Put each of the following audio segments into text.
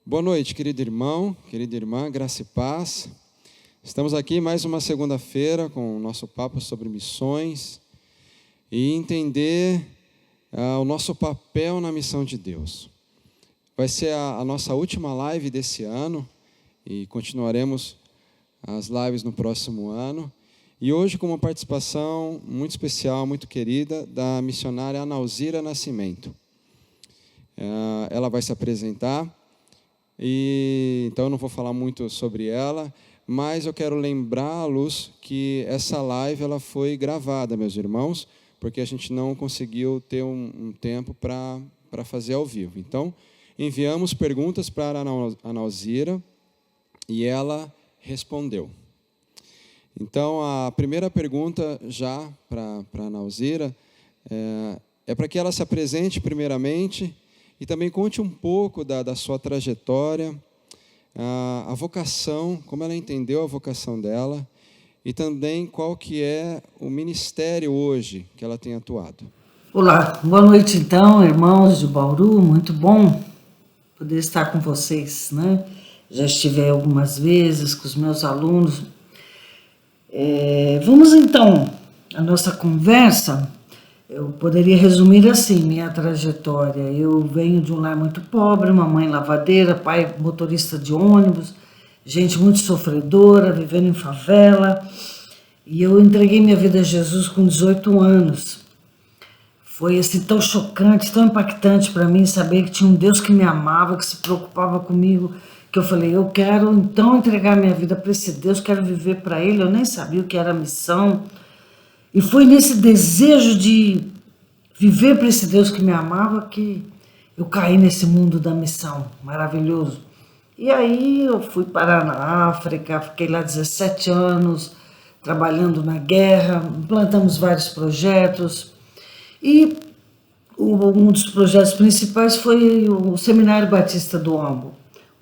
Boa noite, querido irmão, querida irmã, graça e paz. Estamos aqui mais uma segunda-feira com o nosso papo sobre missões e entender o nosso papel na missão de Deus. Vai ser a nossa última live desse ano e continuaremos as lives no próximo ano. E hoje com uma participação muito especial, muito querida, da missionária Analzira Nascimento. Ela vai se apresentar. Então eu não vou falar muito sobre ela, mas eu quero lembrá-los que essa live ela foi gravada, meus irmãos, porque a gente não conseguiu ter um tempo para fazer ao vivo. Então, enviamos perguntas para a Analzira e ela respondeu. Então, a primeira pergunta já para a Analzira é para que ela se apresente primeiramente e também conte um pouco da sua trajetória, a vocação, como ela entendeu a vocação dela, e também qual que é o ministério hoje que ela tem atuado. Olá, boa noite então, irmãos de Bauru, muito bom poder estar com vocês, né? Já estive algumas vezes com os meus alunos. Vamos então, a nossa conversa. Eu poderia resumir assim, minha trajetória. Eu venho de um lar muito pobre, uma mãe lavadeira, pai motorista de ônibus, gente muito sofredora, vivendo em favela. E eu entreguei minha vida a Jesus com 18 anos. Foi assim tão chocante, tão impactante para mim saber que tinha um Deus que me amava, que se preocupava comigo, que eu falei, eu quero então entregar minha vida para esse Deus, quero viver para Ele. Eu nem sabia o que era missão. E foi nesse desejo de viver para esse Deus que me amava que eu caí nesse mundo da missão, maravilhoso. E aí eu fui parar na África, fiquei lá 17 anos, trabalhando na guerra, implantamos vários projetos. E um dos projetos principais foi o Seminário Batista do Ambo,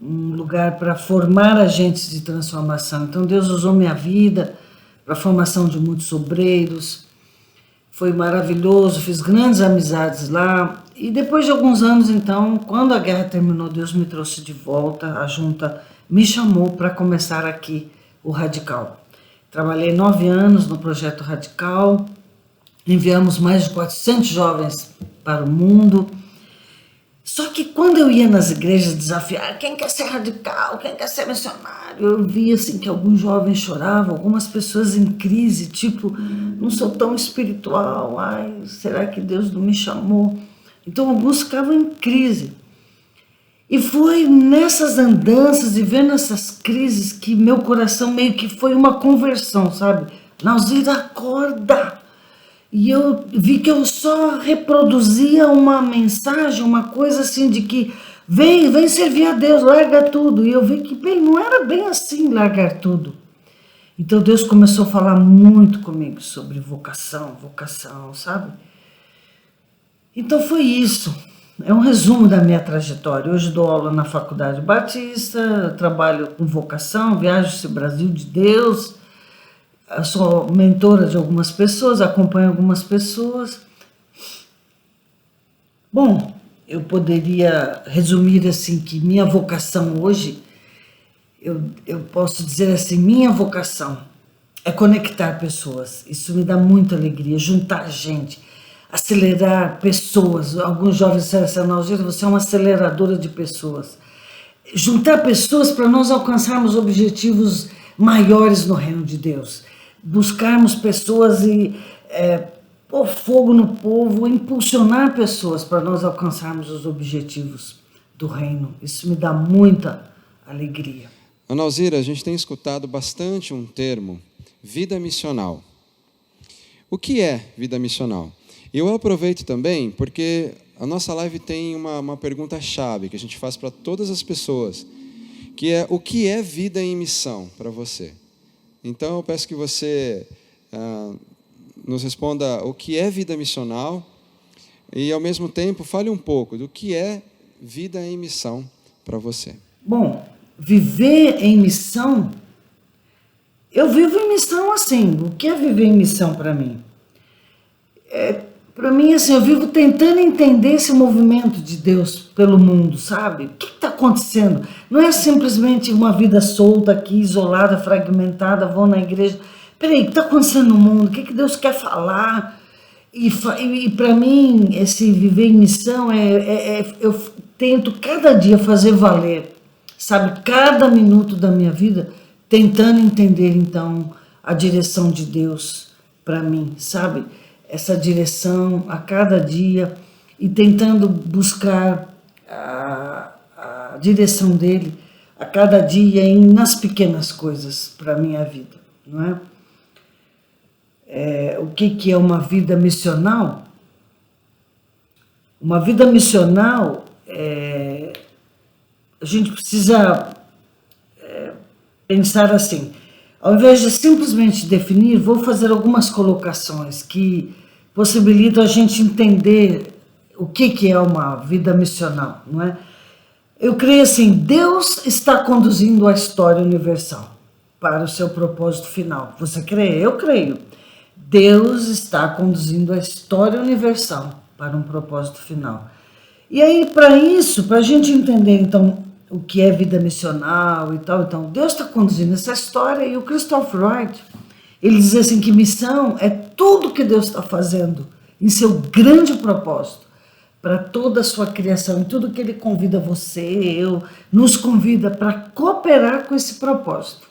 um lugar para formar agentes de transformação. Então Deus usou minha vida para a formação de muitos obreiros, foi maravilhoso, fiz grandes amizades lá, e depois de alguns anos, então, quando a guerra terminou, Deus me trouxe de volta, a junta me chamou para começar aqui o Radical. Trabalhei 9 anos no projeto Radical, enviamos mais de 400 jovens para o mundo. Só que quando eu ia nas igrejas desafiar, quem quer ser radical, quem quer ser missionário, eu via assim que alguns jovens choravam, algumas pessoas em crise, tipo, não sou tão espiritual, ai, será que Deus não me chamou? Então alguns ficavam em crise. E foi nessas andanças e vendo essas crises que meu coração meio que foi uma conversão, sabe? Analzira, acorda! E eu vi que eu só reproduzia uma mensagem, uma coisa assim de que vem servir a Deus, larga tudo. E eu vi que não era bem assim largar tudo. Então Deus começou a falar muito comigo sobre vocação, sabe? Então foi isso. É um resumo da minha trajetória. Hoje dou aula na Faculdade Batista, trabalho com vocação, viajo esse Brasil de Deus. Eu sou mentora de algumas pessoas, acompanho algumas pessoas. Bom, eu poderia resumir assim que minha vocação hoje, eu posso dizer assim, minha vocação é conectar pessoas. Isso me dá muita alegria, juntar gente, acelerar pessoas. Alguns jovens disseram assim, Analzira, você é uma aceleradora de pessoas. Juntar pessoas para nós alcançarmos objetivos maiores no reino de Deus. Buscarmos pessoas e pôr fogo no povo, impulsionar pessoas para nós alcançarmos os objetivos do reino. Isso me dá muita alegria. Analzira, a gente tem escutado bastante um termo, vida missional. O que é vida missional? Eu aproveito também porque a nossa live tem uma pergunta-chave que a gente faz para todas as pessoas, que é o que é vida em missão para você? Então, eu peço que você nos responda o que é vida missional e, ao mesmo tempo, fale um pouco do que é vida em missão para você. Bom, viver em missão, eu vivo em missão assim. O que é viver em missão para mim? Para mim, assim, eu vivo tentando entender esse movimento de Deus pelo mundo, sabe? O que está acontecendo? Não é simplesmente uma vida solta aqui, isolada, fragmentada, vou na igreja. Peraí, o que está acontecendo no mundo? O que Deus quer falar? E para mim, esse viver em missão eu tento cada dia fazer valer, sabe? Cada minuto da minha vida tentando entender, então, a direção de Deus para mim, sabe? Essa direção a cada dia e tentando buscar a direção dele a cada dia nas pequenas coisas para a minha vida, não é? O que é uma vida missional? Uma vida missional, a gente precisa pensar assim, ao invés de simplesmente definir, vou fazer algumas colocações que possibilitam a gente entender o que é uma vida missional, não é? Eu creio assim, Deus está conduzindo a história universal para o seu propósito final. Você crê? Eu creio. Deus está conduzindo a história universal para um propósito final. E aí, para isso, para a gente entender, então, o que é vida missional e tal, então, Deus está conduzindo essa história e o Christoph Wright, ele diz assim que missão é tudo que Deus está fazendo em seu grande propósito para toda a sua criação, em tudo que ele convida você, nos convida para cooperar com esse propósito.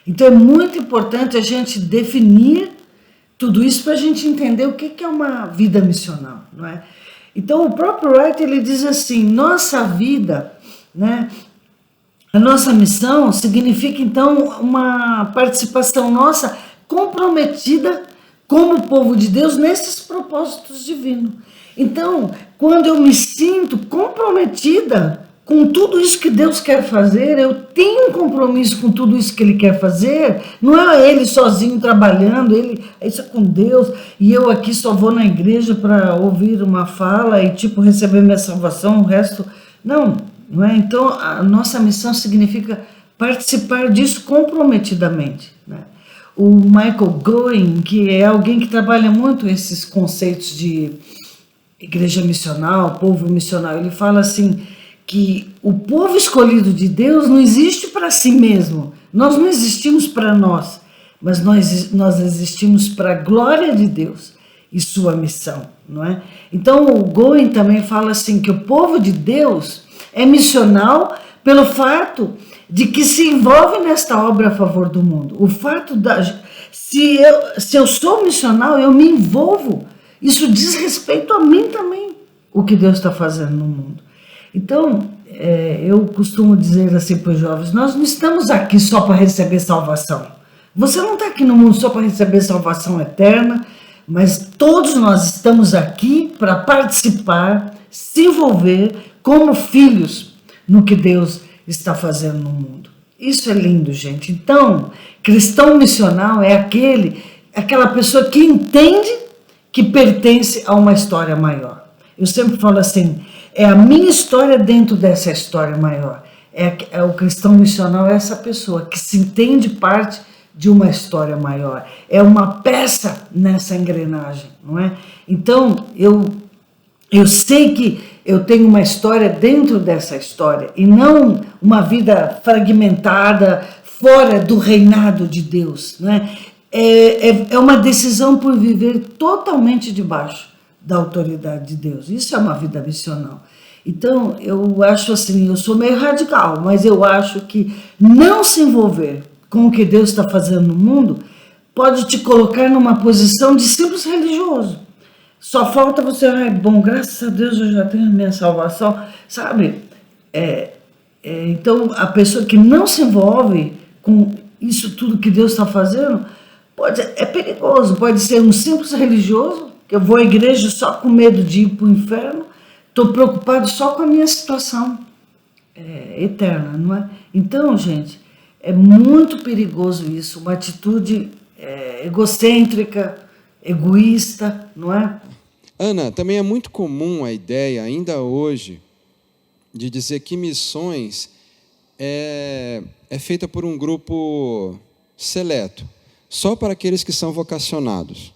Então, é muito importante a gente definir tudo isso para a gente entender o que é uma vida missional, não é? Então, o próprio Wright, ele diz assim, nossa vida, né, a nossa missão significa, então, uma participação nossa comprometida como povo de Deus nesses propósitos divinos. Então, quando eu me sinto comprometida com tudo isso que Deus quer fazer, eu tenho um compromisso com tudo isso que Ele quer fazer, não é Ele sozinho trabalhando, isso é com Deus, e eu aqui só vou na igreja para ouvir uma fala e tipo receber minha salvação, o resto, não é? Então, a nossa missão significa participar disso comprometidamente, né? O Michael Goin, que é alguém que trabalha muito esses conceitos de igreja missional, povo missional, ele fala assim, que o povo escolhido de Deus não existe para si mesmo. Nós não existimos para nós, mas nós existimos para a glória de Deus e sua missão, não é? Então, o Goin também fala assim, que o povo de Deus é missional pelo fato de que se envolve nesta obra a favor do mundo. O fato se eu sou missional, eu me envolvo. Isso diz respeito a mim também, o que Deus está fazendo no mundo. Então, eu costumo dizer assim para os jovens, nós não estamos aqui só para receber salvação. Você não está aqui no mundo só para receber salvação eterna, mas todos nós estamos aqui para participar, se envolver como filhos no que Deus está fazendo no mundo. Isso é lindo, gente. Então, cristão missional é aquela pessoa que entende que pertence a uma história maior. Eu sempre falo assim, é a minha história dentro dessa história maior. O cristão missional é essa pessoa que se entende parte de uma história maior. É uma peça nessa engrenagem, não é? Então, eu sei que eu tenho uma história dentro dessa história e não uma vida fragmentada fora do reinado de Deus, né? É uma decisão por viver totalmente debaixo da autoridade de Deus. Isso é uma vida missional. Então, eu acho assim, eu sou meio radical, mas eu acho que não se envolver com o que Deus está fazendo no mundo pode te colocar numa posição de simples religioso. Só falta você, bom, graças a Deus eu já tenho a minha salvação, sabe? Então, a pessoa que não se envolve com isso tudo que Deus está fazendo, é perigoso, pode ser um simples religioso, que eu vou à igreja só com medo de ir para o inferno, estou preocupado só com a minha situação eterna, não é? Então, gente, é muito perigoso isso, uma atitude egocêntrica, egoísta, não é? Ana, também é muito comum a ideia, ainda hoje, de dizer que missões é feita por um grupo seleto, só para aqueles que são vocacionados.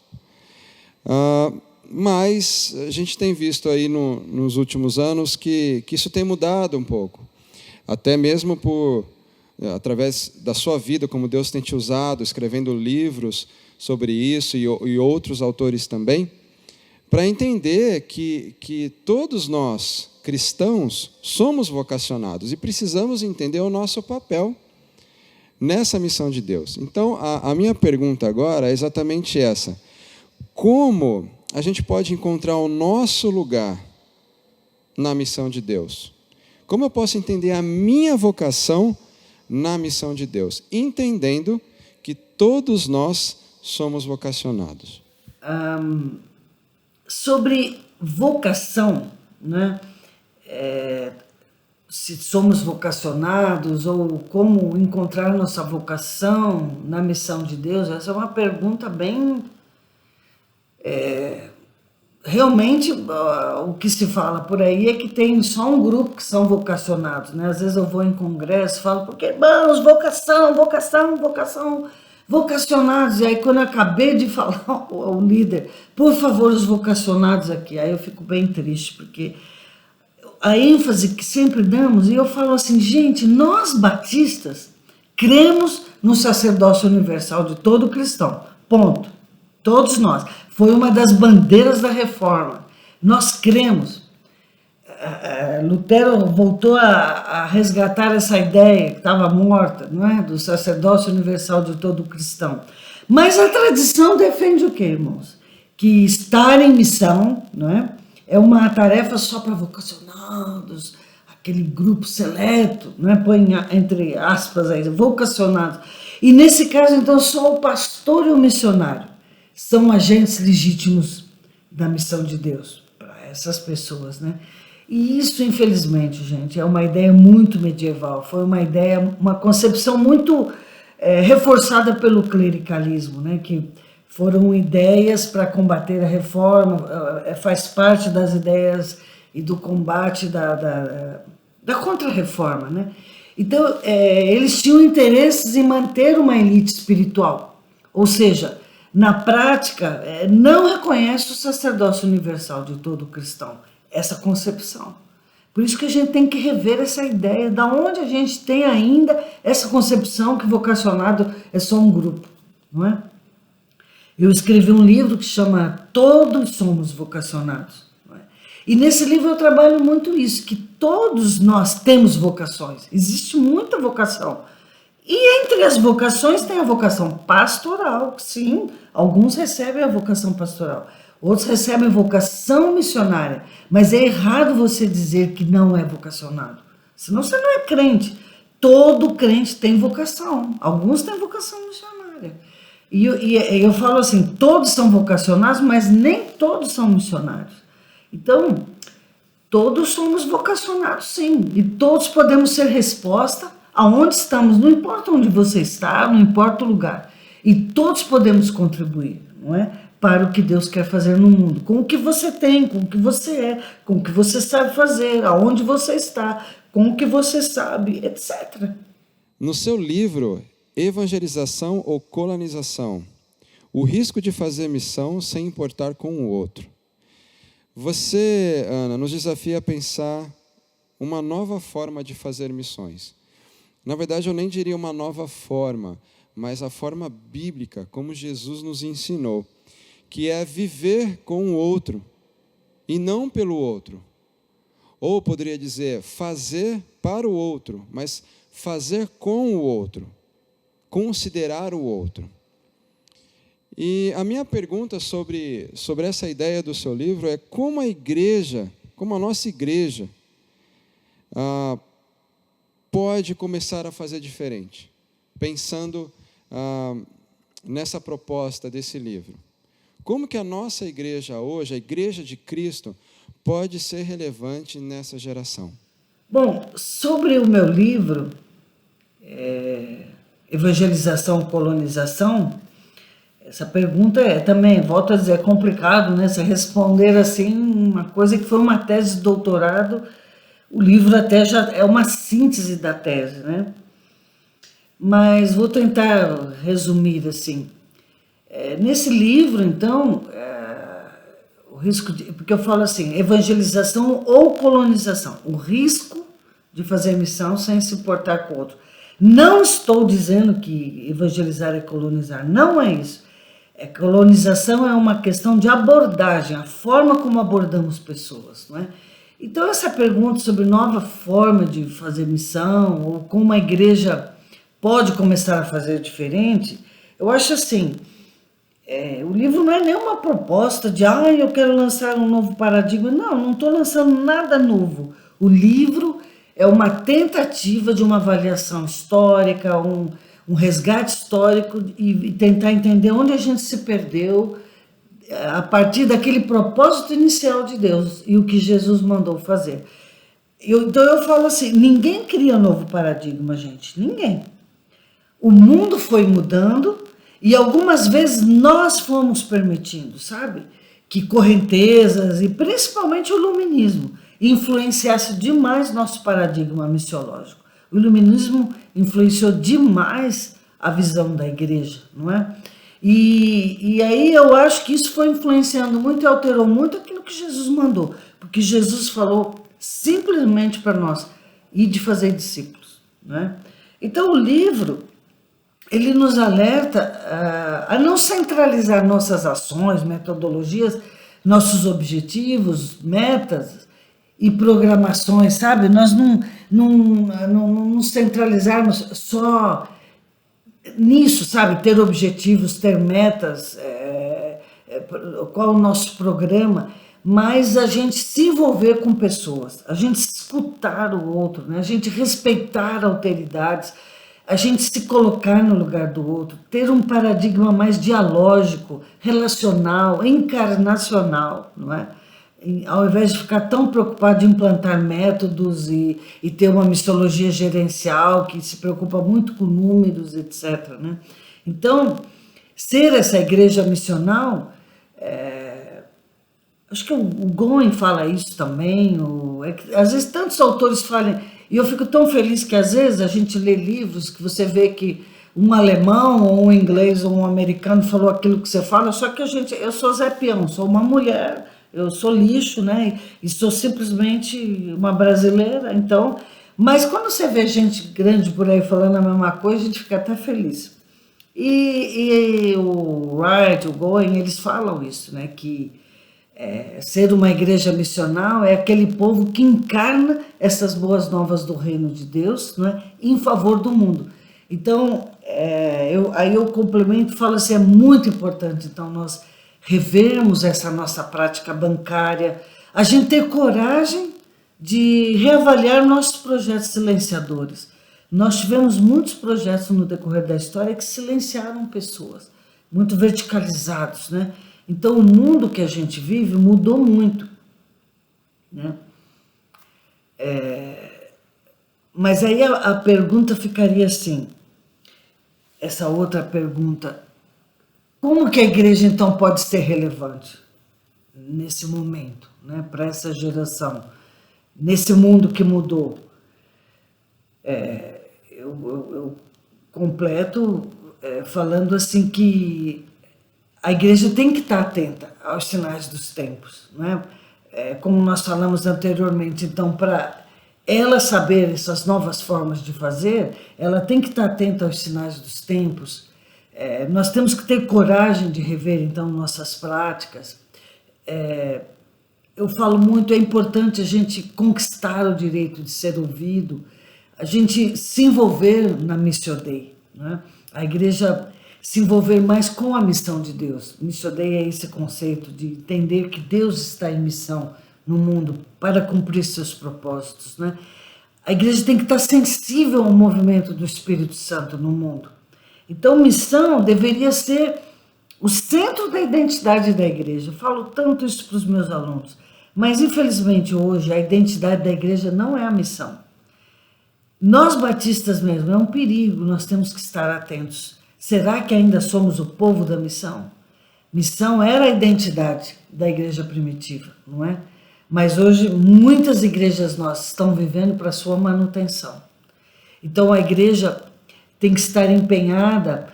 Mas a gente tem visto aí nos últimos anos que isso tem mudado um pouco. Até mesmo através da sua vida, como Deus tem te usado, escrevendo livros sobre isso e outros autores também, para entender que todos nós, cristãos, somos vocacionados e precisamos entender o nosso papel nessa missão de Deus. Então, a minha pergunta agora é exatamente essa. Como a gente pode encontrar o nosso lugar na missão de Deus? Como eu posso entender a minha vocação na missão de Deus? Entendendo que todos nós somos vocacionados. Sobre vocação, né? Se somos vocacionados ou como encontrar nossa vocação na missão de Deus, essa é uma pergunta bem... Realmente, o que se fala por aí é que tem só um grupo que são vocacionados, né? Às vezes eu vou em congresso e falo, porque, vamos, vocação, vocacionados. E aí, quando eu acabei de falar ao líder, por favor, os vocacionados aqui, aí eu fico bem triste, porque a ênfase que sempre damos, e eu falo assim, gente, nós batistas cremos no sacerdócio universal de todo cristão, ponto. Todos nós. Foi uma das bandeiras da reforma. Nós cremos. Lutero voltou a resgatar essa ideia que estava morta, não é? Do sacerdócio universal de todo cristão. Mas a tradição defende o quê, irmãos? Que estar em missão, não é uma tarefa só para vocacionados, aquele grupo seleto, não é? Põe entre aspas aí, vocacionados. E nesse caso, então, só o pastor e o missionário são agentes legítimos da missão de Deus para essas pessoas, né? E isso, infelizmente, gente, é uma ideia muito medieval, foi uma ideia, uma concepção muito reforçada pelo clericalismo, né? Que foram ideias para combater a reforma, faz parte das ideias e do combate da contra-reforma, né? Então, eles tinham interesses em manter uma elite espiritual, ou seja, na prática, não reconhece o sacerdócio universal de todo cristão, essa concepção. Por isso que a gente tem que rever essa ideia, da onde a gente tem ainda essa concepção que vocacionado é só um grupo, não é? Eu escrevi um livro que chama Todos Somos Vocacionados. Não é? E nesse livro eu trabalho muito isso, que todos nós temos vocações, existe muita vocação. E entre as vocações tem a vocação pastoral, sim, alguns recebem a vocação pastoral, outros recebem vocação missionária, mas é errado você dizer que não é vocacionado, senão você não é crente. Todo crente tem vocação, alguns têm vocação missionária. E eu falo assim, todos são vocacionados, mas nem todos são missionários. Então, todos somos vocacionados, sim, e todos podemos ser resposta aonde estamos, não importa onde você está, não importa o lugar. E todos podemos contribuir, não é? Para o que Deus quer fazer no mundo. Com o que você tem, com o que você é, com o que você sabe fazer, aonde você está, com o que você sabe, etc. No seu livro, Evangelização ou Colonização? O risco de fazer missão sem importar com o outro. Você, Ana, nos desafia a pensar uma nova forma de fazer missões. Na verdade, eu nem diria uma nova forma, mas a forma bíblica, como Jesus nos ensinou, que é viver com o outro e não pelo outro. Ou poderia dizer, fazer para o outro, mas fazer com o outro, considerar o outro. E a minha pergunta sobre essa ideia do seu livro é como a igreja, como a nossa igreja, pode começar a fazer diferente, pensando nessa proposta desse livro. Como que a nossa igreja hoje, a igreja de Cristo, pode ser relevante nessa geração? Bom, sobre o meu livro, Evangelização, Colonização, essa pergunta também, volto a dizer, é complicado, né? Se responder assim, uma coisa que foi uma tese de doutorado. O livro até já é uma síntese da tese, né? Mas vou tentar resumir assim. Nesse livro, então, porque eu falo assim, evangelização ou colonização, o risco de fazer missão sem se importar com o outro. Não estou dizendo que evangelizar é colonizar, não é isso. Colonização é uma questão de abordagem, a forma como abordamos pessoas, não é? Então, essa pergunta sobre nova forma de fazer missão, ou como a igreja pode começar a fazer diferente, eu acho assim, o livro não é nenhuma proposta de, eu quero lançar um novo paradigma. Não estou lançando nada novo. O livro é uma tentativa de uma avaliação histórica, um resgate histórico e tentar entender onde a gente se perdeu a partir daquele propósito inicial de Deus e o que Jesus mandou fazer. Então eu falo assim, ninguém cria um novo paradigma, gente, ninguém. O mundo foi mudando e algumas vezes nós fomos permitindo, sabe? Que correntezas e principalmente o iluminismo influenciasse demais nosso paradigma missiológico. O iluminismo influenciou demais a visão da igreja, não é? E aí eu acho que isso foi influenciando muito e alterou muito aquilo que Jesus mandou, porque Jesus falou simplesmente para nós, ir de fazer discípulos, né? Então o livro, ele nos alerta a não centralizar nossas ações, metodologias, nossos objetivos, metas e programações, sabe? Nós não centralizarmos só nisso, sabe? Ter objetivos, ter metas, qual o nosso programa, mas a gente se envolver com pessoas, a gente escutar o outro, né? A gente respeitar alteridades, a gente se colocar no lugar do outro, ter um paradigma mais dialógico, relacional, encarnacional, não é? Ao invés de ficar tão preocupado em implantar métodos e ter uma missiologia gerencial que se preocupa muito com números, etc., né? Então, ser essa igreja missional, acho que o Goen fala isso também, às vezes tantos autores falam, e eu fico tão feliz que às vezes a gente lê livros que você vê que um alemão, ou um inglês, ou um americano falou aquilo que você fala, só que eu sou Zé Peão, sou uma mulher, eu sou lixo, né? E sou simplesmente uma brasileira, então. Mas quando você vê gente grande por aí falando a mesma coisa, a gente fica até feliz. E o Wright, o Goen, eles falam isso, né? Que ser uma igreja missional é aquele povo que encarna essas boas novas do reino de Deus, né? Em favor do mundo. Então, aí eu complemento e falo assim, é muito importante, então, nós revermos essa nossa prática bancária, a gente ter coragem de reavaliar nossos projetos silenciadores. Nós tivemos muitos projetos no decorrer da história que silenciaram pessoas, muito verticalizados, né? Então, o mundo que a gente vive mudou muito, né? Mas aí a pergunta ficaria assim, essa outra pergunta, como que a igreja, então, pode ser relevante nesse momento, né, para essa geração, nesse mundo que mudou? Eu completo falando assim que a igreja tem que estar atenta aos sinais dos tempos, né? Como nós falamos anteriormente, então, para ela saber essas novas formas de fazer, ela tem que estar atenta aos sinais dos tempos. Nós temos que ter coragem de rever, então, nossas práticas. Eu falo muito, é importante a gente conquistar o direito de ser ouvido, a gente se envolver na Missio Dei, né? A igreja se envolver mais com a missão de Deus. Missio Dei é esse conceito de entender que Deus está em missão no mundo para cumprir seus propósitos, né? A igreja tem que estar sensível ao movimento do Espírito Santo no mundo. Então, missão deveria ser o centro da identidade da igreja. Eu falo tanto isso para os meus alunos, mas infelizmente hoje a identidade da igreja não é a missão. Nós batistas mesmo, é um perigo, nós temos que estar atentos. Será que ainda somos o povo da missão? Missão era a identidade da igreja primitiva, não é? Mas hoje muitas igrejas nossas estão vivendo para sua manutenção. Então a igreja tem que estar empenhada.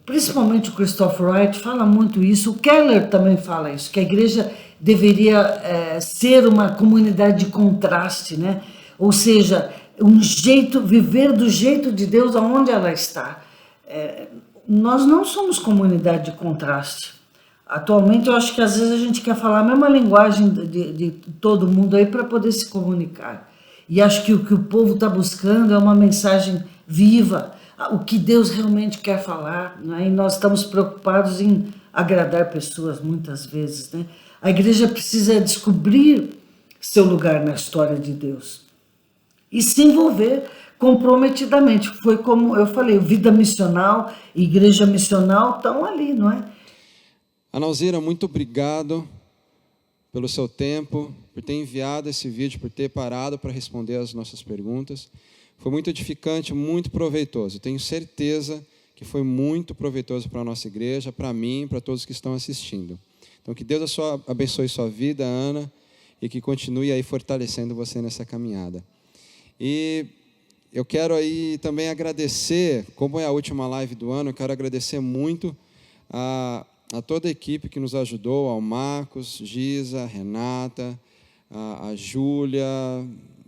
Principalmente o Christopher Wright fala muito isso, o Keller também fala isso, que a igreja deveria ser uma comunidade de contraste, né? Ou seja, viver do jeito de Deus aonde ela está. Nós não somos comunidade de contraste. Atualmente, eu acho que às vezes a gente quer falar a mesma linguagem de todo mundo aí para poder se comunicar. E acho que o que o povo está buscando é uma mensagem viva, o que Deus realmente quer falar, né? E nós estamos preocupados em agradar pessoas muitas vezes, né? A igreja precisa descobrir seu lugar na história de Deus e se envolver comprometidamente. Foi como eu falei, vida missional, igreja missional estão ali, não é? Ana Alzira, muito obrigado pelo seu tempo, por ter enviado esse vídeo, por ter parado para responder as nossas perguntas. Foi muito edificante, muito proveitoso. Tenho certeza que foi muito proveitoso para a nossa igreja, para mim, para todos que estão assistindo. Então, que Deus abençoe sua vida, Ana, e que continue aí fortalecendo você nessa caminhada. E eu quero aí também agradecer, como é a última live do ano, eu quero agradecer muito a toda a equipe que nos ajudou, ao Marcos, Giza, Renata, a Júlia,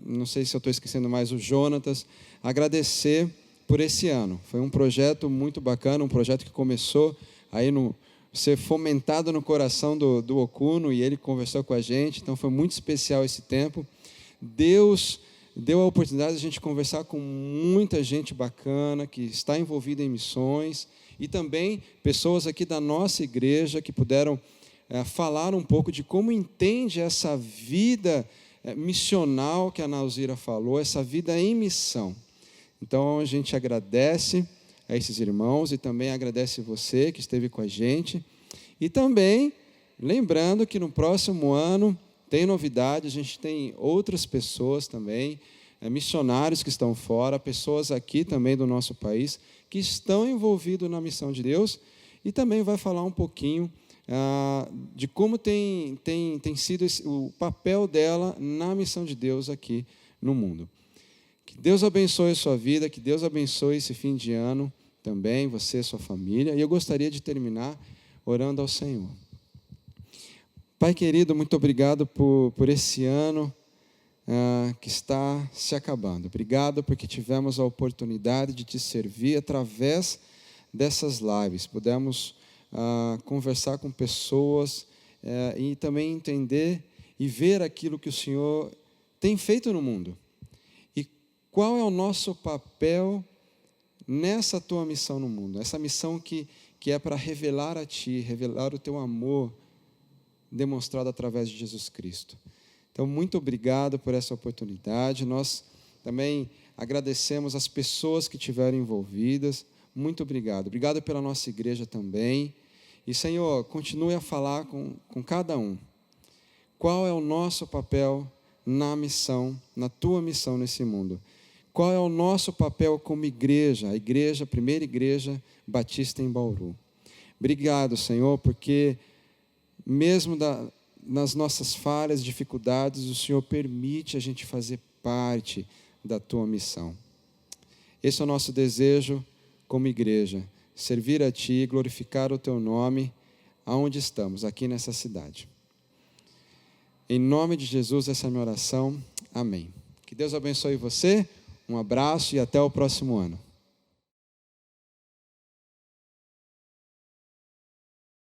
não sei se eu estou esquecendo mais, o Jonatas, agradecer por esse ano. Foi um projeto muito bacana, um projeto que começou aí ser fomentado no coração do Okuno, e ele conversou com a gente, então foi muito especial esse tempo. Deus deu a oportunidade de a gente conversar com muita gente bacana, que está envolvida em missões, e também pessoas aqui da nossa igreja que puderam falar um pouco de como entende essa vida missional que a Ana Alzira falou, essa vida em missão. Então, a gente agradece a esses irmãos e também agradece você que esteve com a gente. E também, lembrando que no próximo ano tem novidade, a gente tem outras pessoas também, missionários que estão fora, pessoas aqui também do nosso país, que estão envolvidos na missão de Deus, e também vai falar um pouquinho de como tem sido o papel dela na missão de Deus aqui no mundo. Que Deus abençoe a sua vida, que Deus abençoe esse fim de ano também, você e sua família. E eu gostaria de terminar orando ao Senhor. Pai querido, muito obrigado por esse ano que está se acabando. Obrigado porque tivemos a oportunidade de te servir através dessas lives. Pudemos conversar com pessoas e também entender e ver aquilo que o Senhor tem feito no mundo. E qual é o nosso papel nessa tua missão no mundo? Essa missão que é para revelar a Ti, revelar o Teu amor demonstrado através de Jesus Cristo. Então, muito obrigado por essa oportunidade. Nós também agradecemos as pessoas que estiveram envolvidas. Muito obrigado. Obrigado pela nossa igreja também. E, Senhor, continue a falar com cada um. Qual é o nosso papel na missão, na Tua missão nesse mundo? Qual é o nosso papel como igreja, a primeira igreja batista em Bauru? Obrigado, Senhor, porque mesmo nas nossas falhas, dificuldades, o Senhor permite a gente fazer parte da Tua missão. Esse é o nosso desejo como igreja, servir a Ti, glorificar o Teu nome, aonde estamos, aqui nessa cidade. Em nome de Jesus, essa é a minha oração. Amém. Que Deus abençoe você, um abraço e até o próximo ano.